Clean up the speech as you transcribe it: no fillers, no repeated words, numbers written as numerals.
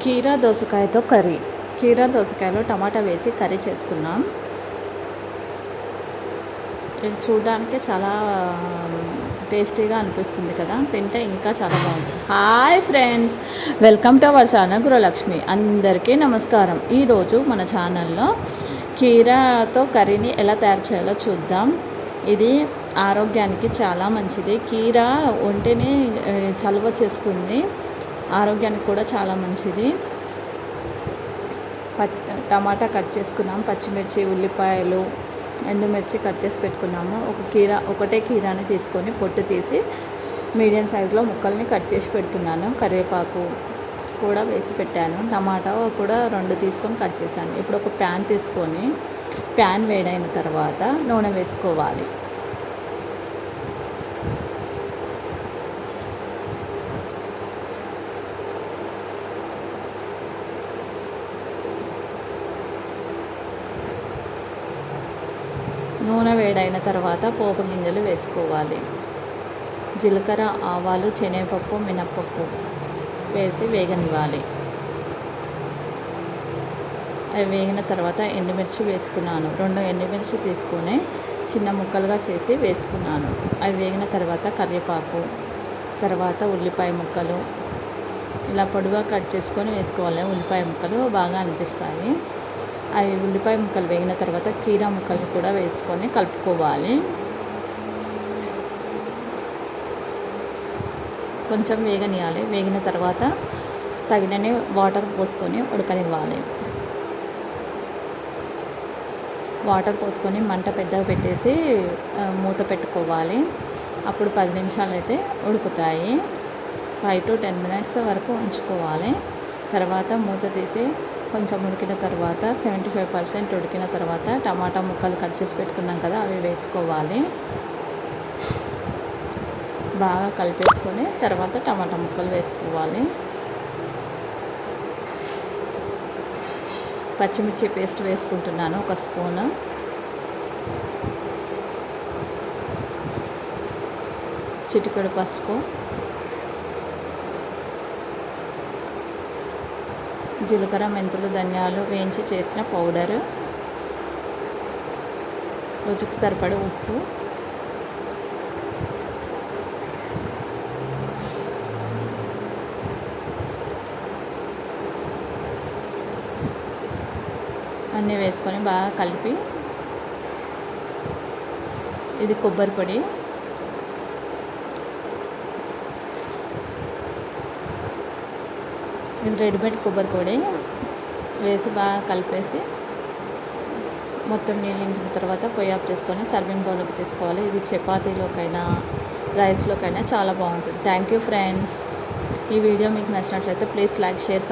కీరా దోసకాయతో కర్రీ. కీరా దోసకాయలో టమాటా వేసి కర్రీ చేసుకున్నాం. ఇది చూడడానికే చాలా టేస్టీగా అనిపిస్తుంది కదా, తింటే ఇంకా చాలా బాగుంటుంది. Hi friends, welcome to our channel Gruhalakshmi. అందరికీ నమస్కారం. ఈరోజు మన ఛానల్లో కీరాతో కర్రీని ఎలా తయారు చేయాలో చూద్దాం. ఇది ఆరోగ్యానికి చాలా మంచిది. కీరా ఒంటిని చలువ చేస్తుంది, ఆరోగ్యానికి కూడా చాలా మంచిది. టమాటా కట్ చేసుకున్నాం, పచ్చిమిర్చి, ఉల్లిపాయలు, ఎండుమిర్చి కట్ చేసి పెట్టుకున్నాము. ఒకటే కీరాని తీసుకొని పొట్టు తీసి మీడియం సైజులో ముక్కల్ని కట్ చేసి పెడుతున్నాను. కరివేపాకు కూడా వేసి పెట్టాను. టమాటా కూడా 2 తీసుకొని కట్ చేశాను. ఇప్పుడు ఒక ప్యాన్ తీసుకొని ప్యాన్ వేడైన తర్వాత నూనె వేసుకోవాలి. నూనె వేడైన తర్వాత పోపు గింజలు వేసుకోవాలి. జీలకర్ర, ఆవాలు, శనగపప్పు, మినప్పప్పు వేసి వేగనివ్వాలి. అవి వేగిన తర్వాత ఎండుమిర్చి వేసుకున్నాను. 2 ఎండుమిర్చి తీసుకొని చిన్న ముక్కలుగా చేసి వేసుకున్నాను. అవి వేగిన తర్వాత కరివేపాకు, తర్వాత ఉల్లిపాయ ముక్కలు ఇలా పొడిగా కట్ చేసుకొని వేసుకోవాలి. ఉల్లిపాయ ముక్కలు బాగా అనిపిస్తాయి. అవి ఉల్లిపాయ ముక్కలు వేగిన తర్వాత కీరా ముక్కలు కూడా వేసుకొని కలుపుకోవాలి. కొంచెం వేగనియాలి. వేగిన తర్వాత తగినన్ని వాటర్ పోసుకొని ఉడకనివ్వాలి. వాటర్ పోసుకొని మంట పెద్దగా పెట్టేసి మూత పెట్టుకోవాలి. అప్పుడు 10 నిమిషాలు అయితే ఉడుకుతాయి. 5 to 10 minutes వరకు ఉంచుకోవాలి. తర్వాత మూత తీసి కొంచెం ఉడికిన తర్వాత 75% ఉడికిన తర్వాత టమాటా ముక్కలు కట్ చేసి పెట్టుకున్నాం కదా, అవి వేసుకోవాలి. బాగా కలిపేసుకొని తర్వాత టమాటా ముక్కలు వేసుకోవాలి. పచ్చిమిర్చి పేస్ట్ వేసుకుంటున్నాను, 1 స్పూను. చిటికెడు పసుపు, జీలకర్ర, మెంతులు, ధనియాలు వేయించి చేసిన పౌడరు, రుచికి సరిపడే ఉప్పు, అన్నీ వేసుకొని బాగా కలిపి, ఇది కొబ్బరి పొడి, ఇది రెడీమేడ్ కొబ్బరి పొడి వేసి బాగా కలిపేసి మొత్తం నీళ్ళు ఇంకిన తర్వాత పొయ్యి ఆఫ్ చేసుకొని సర్వింగ్ బౌల్లోకి తీసుకోవాలి. ఇది చపాతీలోకైనా రైస్లోకైనా చాలా బాగుంటుంది. Thank you friends. ఈ వీడియో మీకు నచ్చినట్లయితే ప్లీజ్ లైక్, షేర్,